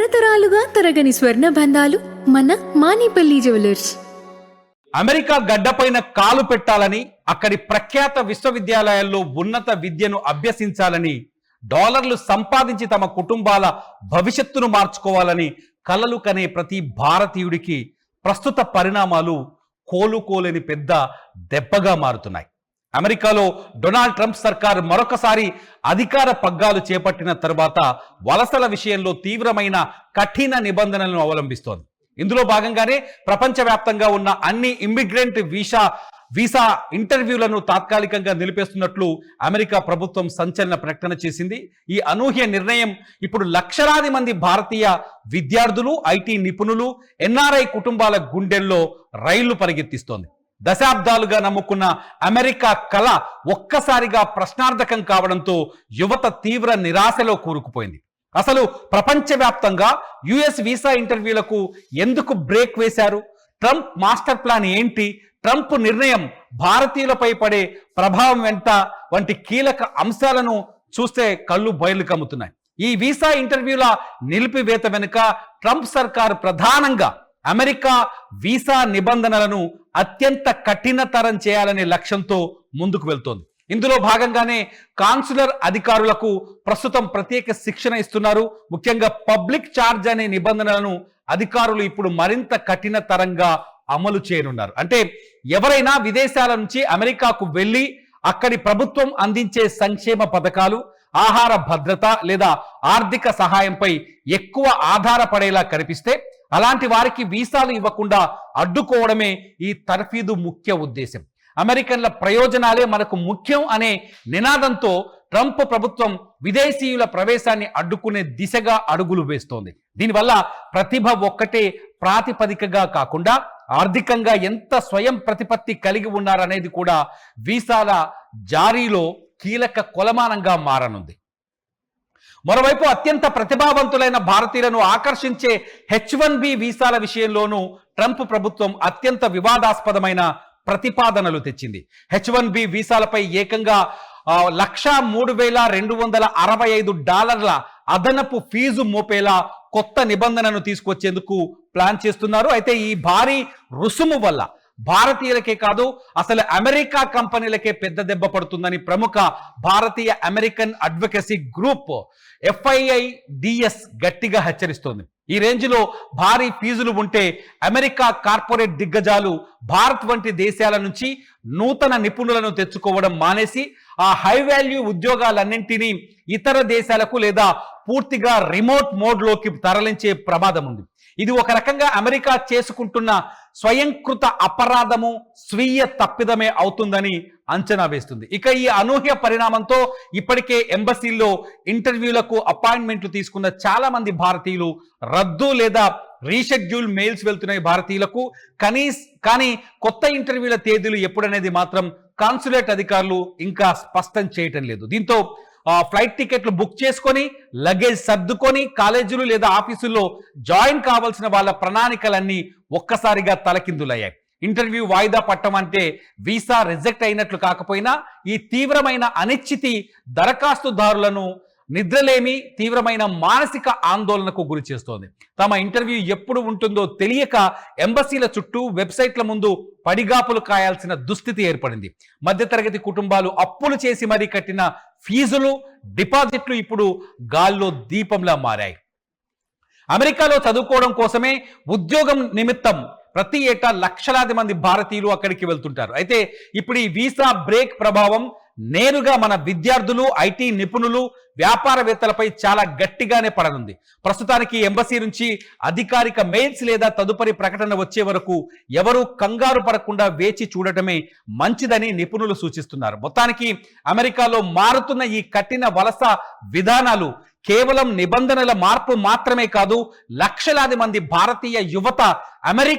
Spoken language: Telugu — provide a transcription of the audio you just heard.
తరతరాలుగా తరగని స్వర్ణ బంధాలు మన మానిపల్లి జ్యువెలర్స్. అమెరికా గడ్డపైన కాలు పెట్టాలని, అక్కడి ప్రఖ్యాత విశ్వవిద్యాలయాల్లో ఉన్నత విద్యను అభ్యసించాలని, డాలర్లు సంపాదించి తమ కుటుంబాల భవిష్యత్తును మార్చుకోవాలని కలలు కనే ప్రతి భారతీయుడికి ప్రస్తుత పరిణామాలు కోలుకోలేని పెద్ద దెబ్బగా మారుతున్నాయి. అమెరికాలో డొనాల్డ్ ట్రంప్ సర్కార్ మరొకసారి అధికార పగ్గాలు చేపట్టిన తర్వాత వలసల విషయంలో తీవ్రమైన కఠిన నిబంధనలను అవలంబిస్తోంది. ఇందులో భాగంగానే ప్రపంచవ్యాప్తంగా ఉన్న అన్ని ఇమ్మిగ్రెంట్ వీసా ఇంటర్వ్యూలను తాత్కాలికంగా నిలిపేస్తున్నట్లు అమెరికా ప్రభుత్వం సంచలన ప్రకటన చేసింది. ఈ అనూహ్య నిర్ణయం ఇప్పుడు లక్షలాది మంది భారతీయ విద్యార్థులు, ఐటీ నిపుణులు, ఎన్ఆర్ఐ కుటుంబాల గుండెల్లో రైళ్లు పరిగెత్తిస్తోంది. దశాబ్దాలుగా నమ్ముకున్న అమెరికా కళ ఒక్కసారిగా ప్రశ్నార్థకం కావడంతో యువత తీవ్ర నిరాశలో కూరుకుపోయింది. అసలు ప్రపంచవ్యాప్తంగా యుఎస్ వీసా ఇంటర్వ్యూలకు ఎందుకు బ్రేక్ వేశారు? ట్రంప్ మాస్టర్ ప్లాన్ ఏంటి? ట్రంప్ నిర్ణయం భారతీయులపై పడే ప్రభావం ఎంత వంటి కీలక అంశాలను చూస్తే కళ్ళు బయలు కమ్ముతున్నాయి. ఈ వీసా ఇంటర్వ్యూల నిలిపివేత వెనుక ట్రంప్ సర్కార్ ప్రధానంగా అమెరికా వీసా నిబంధనలను అత్యంత కఠినతరం చేయాలనే లక్ష్యంతో ముందుకు వెళ్తోంది. ఇందులో భాగంగానే కాన్సులర్ అధికారులకు ప్రస్తుతం ప్రత్యేక శిక్షణ ఇస్తున్నారు. ముఖ్యంగా పబ్లిక్ ఛార్జ్ అనే నిబంధనలను అధికారులు ఇప్పుడు మరింత కఠినతరంగా అమలు చేయనున్నారు. అంటే ఎవరైనా విదేశాల నుంచి అమెరికాకు వెళ్ళి అక్కడి ప్రభుత్వం అందించే సంక్షేమ పథకాలు, ఆహార భద్రత లేదా ఆర్థిక సహాయంపై ఎక్కువ ఆధారపడేలా కనిపిస్తే అలాంటి వారికి వీసాలు ఇవ్వకుండా అడ్డుకోవడమే ఈ తర్ఫీదు ముఖ్య ఉద్దేశం. అమెరికన్ల ప్రయోజనాలే మనకు ముఖ్యం అనే నినాదంతో ట్రంప్ ప్రభుత్వం విదేశీయుల ప్రవేశాన్ని అడ్డుకునే దిశగా అడుగులు వేస్తోంది. దీనివల్ల ప్రతిభ ఒక్కటే ప్రాతిపదికగా కాకుండా ఆర్థికంగా ఎంత స్వయం ప్రతిపత్తి కలిగి ఉన్నారనేది కూడా వీసాల జారీలో కీలక కొలమానంగా మారనుంది. మరోవైపు అత్యంత ప్రతిభావంతులైన భారతీయులను ఆకర్షించే H1B వీసాల విషయంలోనూ ట్రంప్ ప్రభుత్వం అత్యంత వివాదాస్పదమైన ప్రతిపాదనలు తెచ్చింది. H1B వీసాలపై ఏకంగా $1,03,265 అదనపు ఫీజు మోపేలా కొత్త నిబంధనను తీసుకొచ్చేందుకు ప్లాన్ చేస్తున్నారు. అయితే ఈ భారీ రుసుము వల్ల భారతీయులకే కాదు అసలు అమెరికా కంపెనీలకే పెద్ద దెబ్బ పడుతుందని ప్రముఖ భారతీయ అమెరికన్ అడ్వకసీ గ్రూప్ FIIDS గట్టిగా హెచ్చరిస్తోంది. ఈ రేంజ్లో భారీ ఫీజులు ఉంటే అమెరికా కార్పొరేట్ దిగ్గజాలు భారత్ వంటి దేశాల నుంచి నూతన నిపుణులను తెచ్చుకోవడం మానేసి ఆ హై వాల్యూ ఉద్యోగాలన్నింటినీ ఇతర దేశాలకు లేదా పూర్తిగా రిమోట్ మోడ్లోకి తరలించే ప్రమాదం ఉంది. ఇది ఒక రకంగా అమెరికా చేసుకుంటున్న స్వయంకృత అపరాధము, స్వీయ తప్పిదమే అవుతుందని అంచనా వేస్తుంది. ఇక ఈ అనూహ్య పరిణామంతో ఇప్పటికే ఎంబసీల్లో ఇంటర్వ్యూలకు అపాయింట్మెంట్లు తీసుకున్న చాలా మంది భారతీయులు రద్దు లేదా రీషెడ్యూల్ మెయిల్స్ వెళ్తున్నాయి భారతీయులకు. కానీ కొత్త ఇంటర్వ్యూల తేదీలు ఎప్పుడనేది మాత్రం కాన్సులేట్ అధికారులు ఇంకా స్పష్టం చేయటం లేదు. దీంతో ఫ్లైట్ టికెట్లు బుక్ చేసుకొని లగేజ్ సర్దుకొని కాలేజీలు లేదా ఆఫీసుల్లో జాయిన్ కావాల్సిన వాళ్ళ ప్రణాళికలన్నీ ఒక్కసారిగా తలకిందులయ్యాయి. ఇంటర్వ్యూ వాయిదా పట్టడం అంటే వీసా రిజెక్ట్ అయినట్లు కాకపోయినా ఈ తీవ్రమైన అనిశ్చితి దరఖాస్తుదారులను నిద్రలేమి, తీవ్రమైన మానసిక ఆందోళనకు గురి చేస్తోంది. తమ ఇంటర్వ్యూ ఎప్పుడు ఉంటుందో తెలియక ఎంబసీల చుట్టూ, వెబ్సైట్ల ముందు పడిగాపులు కాయాల్సిన దుస్థితి ఏర్పడింది. మధ్యతరగతి కుటుంబాలు అప్పులు చేసి మరీ కట్టిన ఫీజులు, డిపాజిట్లు ఇప్పుడు గాల్లో దీపంలా మారాయి. అమెరికాలో చదువుకోవడం కోసమే, ఉద్యోగం నిమిత్తం ప్రతి ఏటా లక్షలాది మంది భారతీయులు అక్కడికి వెళ్తుంటారు. అయితే ఇప్పుడు ఈ వీసా బ్రేక్ ప్రభావం నేరుగా మన విద్యార్థులు, ఐటీ నిపుణులు, వ్యాపారవేత్తలపై చాలా గట్టిగానే పడనుంది. ప్రస్తుతానికి ఎంబసీ నుంచి అధికారిక మెయిల్స్ లేదా తదుపరి ప్రకటన వచ్చే వరకు ఎవరూ కంగారు పడకుండా వేచి చూడటమే మంచిదని నిపుణులు సూచిస్తున్నారు. మొత్తానికి అమెరికాలో మారుతున్న ఈ కఠిన వలస విధానాలు కేవలం నిబంధనల మార్పు మాత్రమే కాదు, లక్షలాది మంది భారతీయ యువత అమెరికా